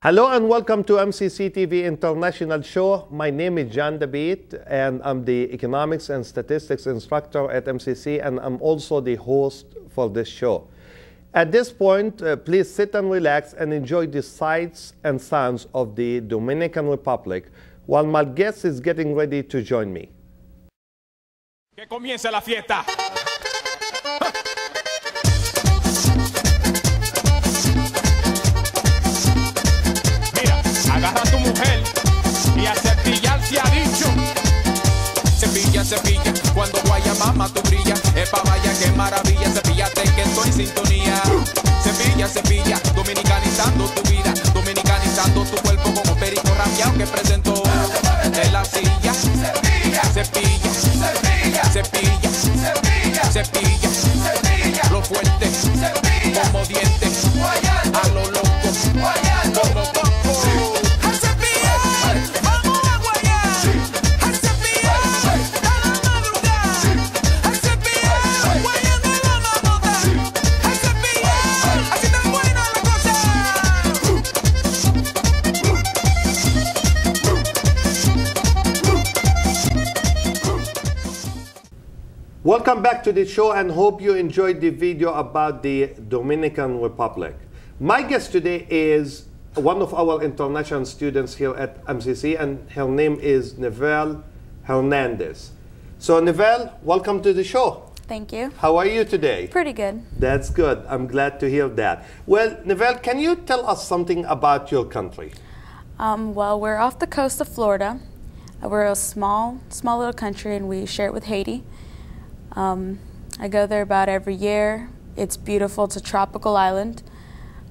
Hello and welcome to MCC TV International Show. My name is John David and I'm the Economics and Statistics Instructor at MCC, and I'm also the host for this show. At this point, please sit and relax and enjoy the sights and sounds of the Dominican Republic while my guest is getting ready to join me. Que comience la fiesta. Agarra a tu mujer y a cepillar se ha dicho. Cepilla, cepilla, cuando guaya mama tú brilla. Epa vaya que maravilla, cepillate que estoy en sintonía. Cepilla, cepilla, dominicanizando tu vida, dominicanizando tu cuerpo como perico rapeado que presentó en la silla. Cepilla, cepilla, cepilla, cepilla, cepilla, cepilla, cepilla, lo fuerte, cepilla, como dientes, a lo loco, como coco. Welcome back to the show and hope you enjoyed the video about the Dominican Republic. My guest today is one of our international students here at MCC, and her name is Navil Hernandez. So Navil, welcome to the show. Thank you. How are you today? Pretty good. That's good. I'm glad to hear that. Well, Navil, can you tell us something about your country? Well, we're off the coast of Florida. We're a small little country, and we share it with Haiti. I go there about every year. It's beautiful. It's a tropical island.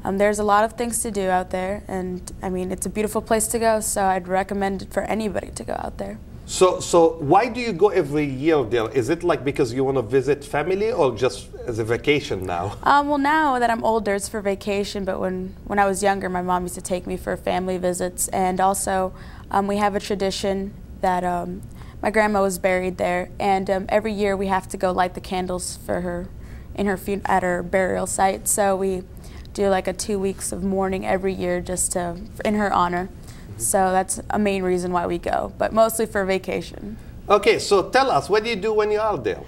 There's a lot of things to do out there, and I mean, it's a beautiful place to go, so I'd recommend it for anybody to go out there. So why do you go every year there? Is it like because you want to visit family or just as a vacation now? Well, now that I'm older, it's for vacation, but when I was younger, my mom used to take me for family visits, and also we have a tradition that my grandma was buried there, and every year we have to go light the candles for her at her burial site. So we do like a 2 weeks of mourning every year just in her honor. So that's a main reason why we go, but mostly for vacation. Okay, so tell us, what do you do when you are there?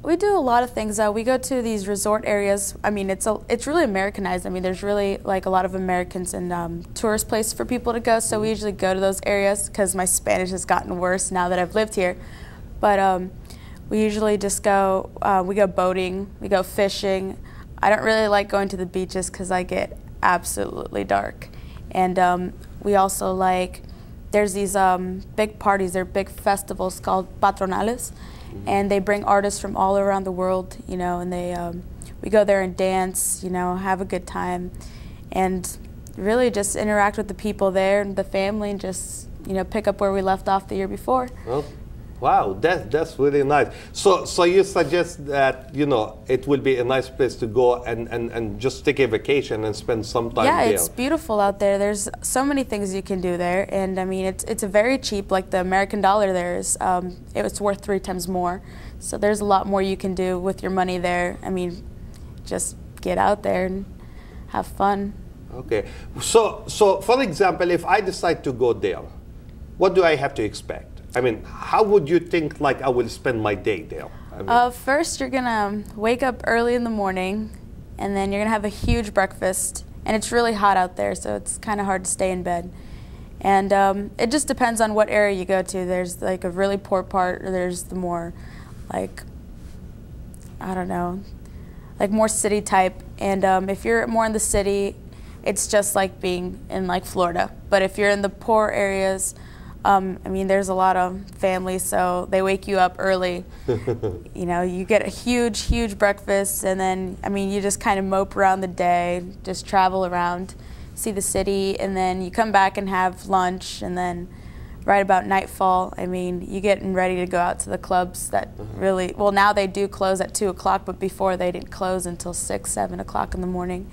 We do a lot of things. We go to these resort areas. I mean, it's really Americanized. I mean, there's really like a lot of Americans and tourist places for people to go. So we usually go to those areas because my Spanish has gotten worse now that I've lived here. But we usually just go. We go boating. We go fishing. I don't really like going to the beaches because I get absolutely dark. And we also there's these big parties. They're big festivals called patronales. And they bring artists from all around the world, you know, and we go there and dance, you know, have a good time, and really just interact with the people there and the family, and just, you know, pick up where we left off the year before. Well, wow, that's really nice. So you suggest that, you know, it will be a nice place to go and just take a vacation and spend some time there. Yeah, it's beautiful out there. There's so many things you can do there, and I mean, it's a very cheap. Like the American dollar there is, it's worth 3 times more. So there's a lot more you can do with your money there. I mean, just get out there and have fun. Okay, so for example, if I decide to go there, what do I have to expect? I mean, how would you think like I will spend my day there? I mean, first, you're gonna wake up early in the morning, and then you're gonna have a huge breakfast. And it's really hot out there, so it's kind of hard to stay in bed. And it just depends on what area you go to. There's like a really poor part, or there's the more like, I don't know, like more city type. And if you're more in the city, it's just like being in like Florida. But if you're in the poor areas, I mean, there's a lot of families, so they wake you up early. You know, you get a huge breakfast, and then, I mean, you just kind of mope around the day, just travel around, see the city, and then you come back and have lunch, and then right about nightfall, I mean, you getting ready to go out to the clubs that really, well, now they do close at 2 o'clock, but before they didn't close until 6, 7 o'clock in the morning.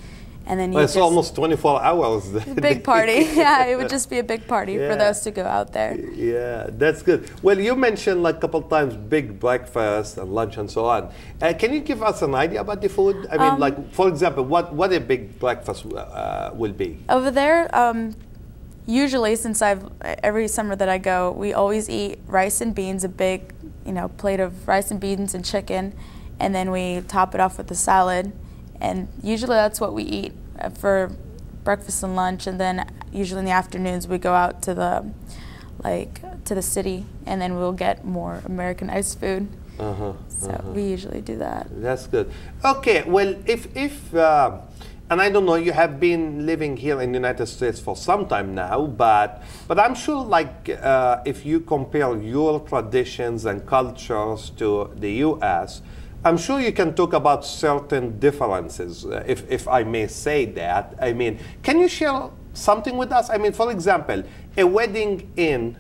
And then Well, it's almost 24 hours. Big party. Yeah, it would just be a big party for those to go out there. Yeah, that's good. Well, you mentioned like a couple times big breakfast and lunch and so on. Can you give us an idea about the food? I mean, like, for example, what a big breakfast will be? Over there, usually since every summer that I go, we always eat rice and beans, a big, plate of rice and beans and chicken, and then we top it off with a salad. And usually that's what we eat for breakfast and lunch, and then usually in the afternoons we go out to the city, and then we'll get more Americanized food. We usually do that. That's good. Okay, well, if and I don't know, you have been living here in the United States for some time now, but I'm sure, like, if you compare your traditions and cultures to the U.S., I'm sure you can talk about certain differences, if I may say that. I mean, can you share something with us? I mean, for example, a wedding in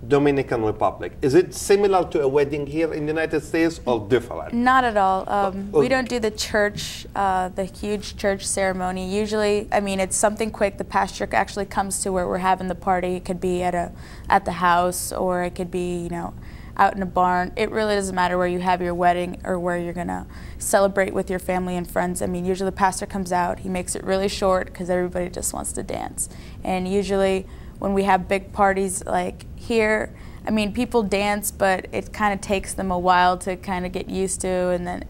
Dominican Republic, is it similar to a wedding here in the United States or different? Not at all. We don't do the church, the huge church ceremony. Usually, I mean, it's something quick. The pastor actually comes to where we're having the party. It could be at the house, or it could be, out in a barn. It really doesn't matter where you have your wedding or where you're gonna celebrate with your family and friends. I mean, usually the pastor comes out, he makes it really short because everybody just wants to dance. And usually when we have big parties like here, I mean, people dance, but it kind of takes them a while to kind of get used to, and then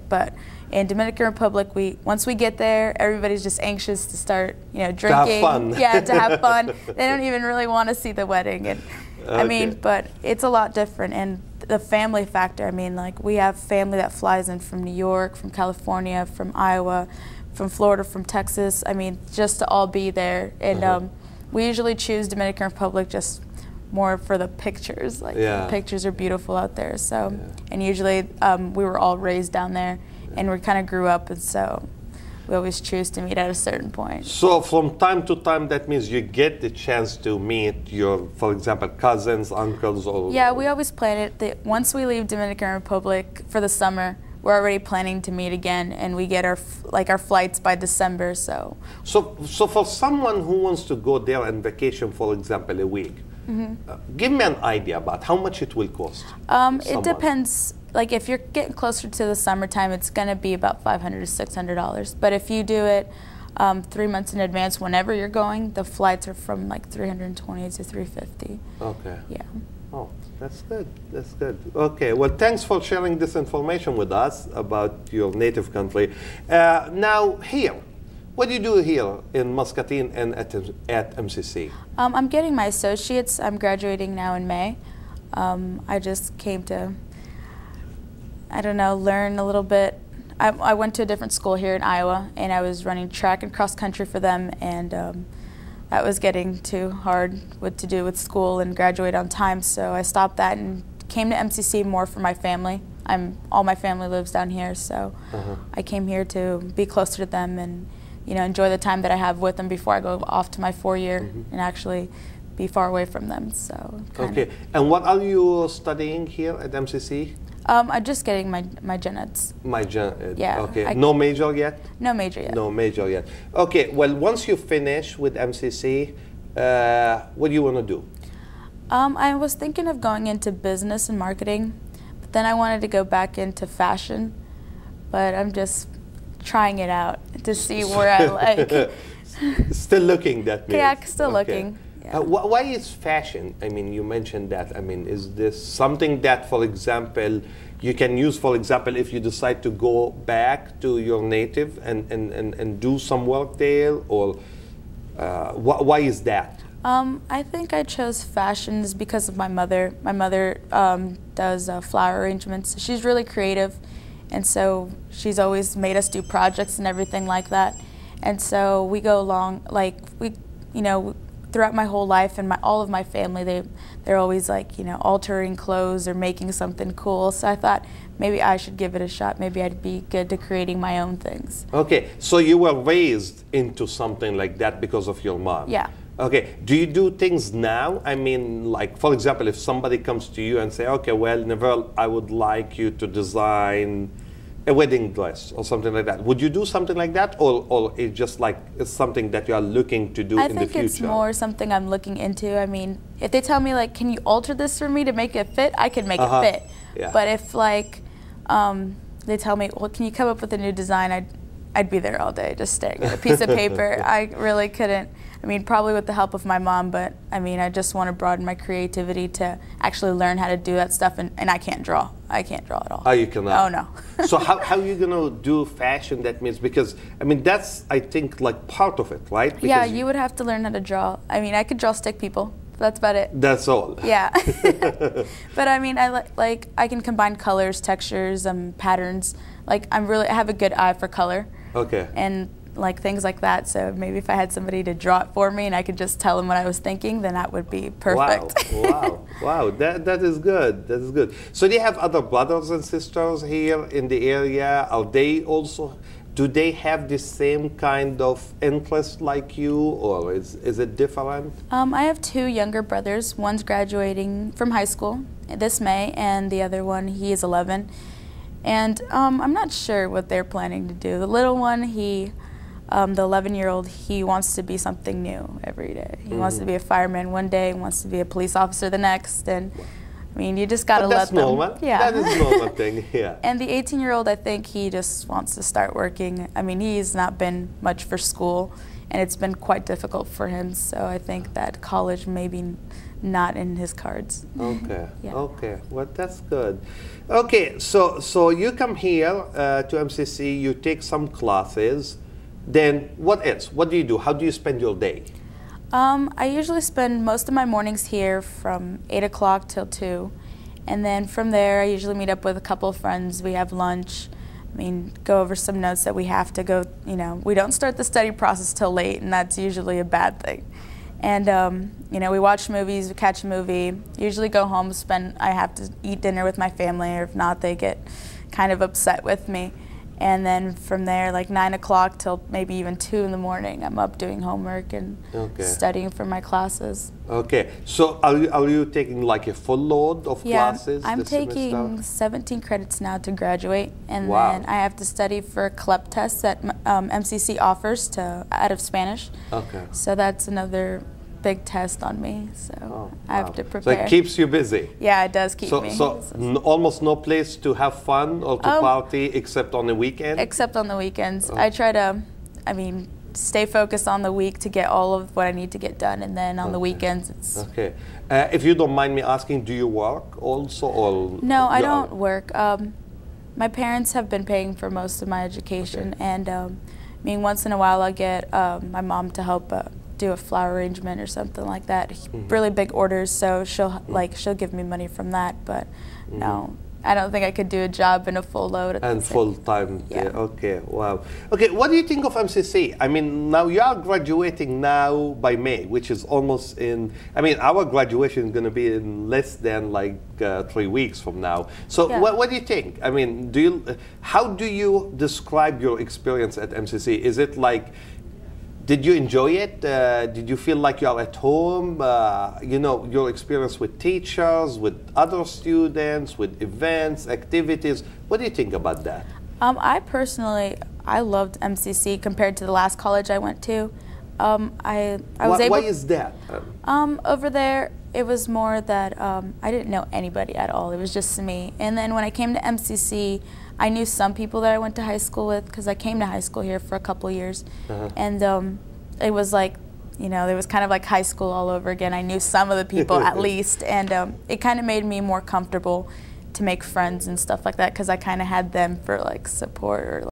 but in Dominican Republic, once we get there, everybody's just anxious to start, drinking. To have fun. Yeah, to have fun. They don't even really want to see the wedding. And I mean, but it's a lot different. And the family factor, I mean, like, we have family that flies in from New York, from California, from Iowa, from Florida, from Texas. I mean, just to all be there. And we usually choose Dominican Republic just more for the pictures. Like, the pictures are beautiful out there. So, and usually we were all raised down there, and we kind of grew up, and so we always choose to meet at a certain point. So from time to time, that means you get the chance to meet your, for example, cousins, uncles, or... Yeah, we always plan it. Once we leave Dominican Republic for the summer, we're already planning to meet again, and we get our flights by December, so... So for someone who wants to go there and vacation, for example, a week, give me an idea about how much it will cost. It depends. Like, if you're getting closer to the summertime, it's going to be about $500 to $600. But if you do it 3 months in advance, whenever you're going, the flights are from like $320 to $350. Okay. Yeah. Oh, that's good. That's good. Okay. Well, thanks for sharing this information with us about your native country. Now, here, what do you do here in Muscatine and at MCC? I'm getting my associates. I'm graduating now in May. I just came to, I don't know, learn a little bit. I went to a different school here in Iowa, and I was running track and cross country for them, and that was getting too hard to do with school and graduate on time, so I stopped that and came to MCC more for my family. All my family lives down here, so I came here to be closer to them and enjoy the time that I have with them before I go off to my 4-year and actually be far away from them. So. Okay, and what are you studying here at MCC? I'm just getting my gen eds. Yeah. Okay. No major yet? No major yet. No major yet. Okay. Well, once you finish with MCC, what do you want to do? I was thinking of going into business and marketing, but then I wanted to go back into fashion, but I'm just trying it out to see where I like. Still looking, that means. Yeah, still looking. Yeah. Why is fashion? I mean, you mentioned that. I mean, is this something that, for example, you can use, for example, if you decide to go back to your native and do some work there, or why is that? I think I chose fashions because of my mother. My mother does flower arrangements. She's really creative, and so she's always made us do projects and everything like that. And so we go along, like, throughout my whole life, and all of my family, they're always like, altering clothes or making something cool. So I thought maybe I should give it a shot. Maybe I'd be good to creating my own things. Okay, so you were raised into something like that because of your mom. Yeah. Okay, do you do things now? I mean, like, for example, if somebody comes to you and say, okay, well, Navil, I would like you to design a wedding dress or something like that. Would you do something like that, or it's just like it's something that you are looking to do in the future? I think it's more something I'm looking into. I mean, if they tell me like, can you alter this for me to make it fit, I can make it fit. Yeah. But if like they tell me, well, can you come up with a new design, I'd be there all day just staring at a piece of paper. I really couldn't. I mean, probably with the help of my mom, but I mean, I just want to broaden my creativity to actually learn how to do that stuff, and I can't draw. I can't draw at all. Oh, you cannot? Oh, no. So how are you going to do fashion? That means, because, I mean, that's, I think, like part of it, right? Because yeah, you would have to learn how to draw. I mean, I could draw stick people. That's about it. That's all. Yeah. But I mean, I can combine colors, textures, patterns. Like, I have a good eye for color. Okay. And like things like that. So maybe if I had somebody to draw it for me and I could just tell them what I was thinking, then that would be perfect. Wow. That is good. That is good. So do you have other brothers and sisters here in the area? Are they also, do they have the same kind of interest like you, or is it different? I have two younger brothers. One's graduating from high school this May, and the other one, he is 11. And I'm not sure what they're planning to do. The little one, the 11-year-old, he wants to be something new every day. He wants to be a fireman one day, wants to be a police officer the next, and I mean, you just gotta let them. That's normal. Yeah. That is normal thing. Yeah. And the 18-year-old, I think he just wants to start working. I mean, he's not been much for school, and it's been quite difficult for him. So I think that college maybe not in his cards. Okay. Yeah. Okay. Well, that's good. Okay. So you come here to MCC. You take some classes. Then what else? What do you do? How do you spend your day? I usually spend most of my mornings here from 8 o'clock till 2. And then from there, I usually meet up with a couple of friends. We have lunch. I mean, go over some notes that we have to go, you know, we don't start the study process till late, and that's usually a bad thing. And, you know, we watch movies, we catch a movie, usually go home, I have to eat dinner with my family, or if not, they get kind of upset with me. And then from there, like 9 o'clock till maybe even 2 in the morning, I'm up doing homework and studying for my classes. Okay. So are you taking like a full load of classes? Yeah, I'm taking 17 credits now to graduate. And then I have to study for CLEP tests that MCC offers out of Spanish. Okay. So that's another big test on me, so I have to prepare. So it keeps you busy. Yeah, it does keep me. So almost no place to have fun or to party except on the weekend? Except on the weekends. I try to, I mean, stay focused on the week to get all of what I need to get done, and then on the weekends it's... Okay. If you don't mind me asking, do you work also? Or no, I don't work. My parents have been paying for most of my education, and I mean, once in a while I get my mom to help do a flower arrangement or something like that. Really big orders, so she'll give me money from that. But no, I don't think I could do a job in a full load. And full time. Yeah. Okay. Wow. Okay. What do you think of MCC? I mean, now you are graduating now by May, which is almost in. I mean, our graduation is going to be in less than like 3 weeks from now. So what do you think? I mean, how do you describe your experience at MCC? Is it like, did you enjoy it? Did you feel like you are at home? You know, your experience with teachers, with other students, with events, activities. What do you think about that? I personally, I loved MCC compared to the last college I went to. I was able. Why is that? Over there, it was more that I didn't know anybody at all. It was just me. And then when I came to MCC, I knew some people that I went to high school with, because I came to high school here for a couple of years. And it was like, you know, it was kind of like high school all over again. I knew some of the people at least, and it kind of made me more comfortable to make friends and stuff like that, because I kind of had them for like support or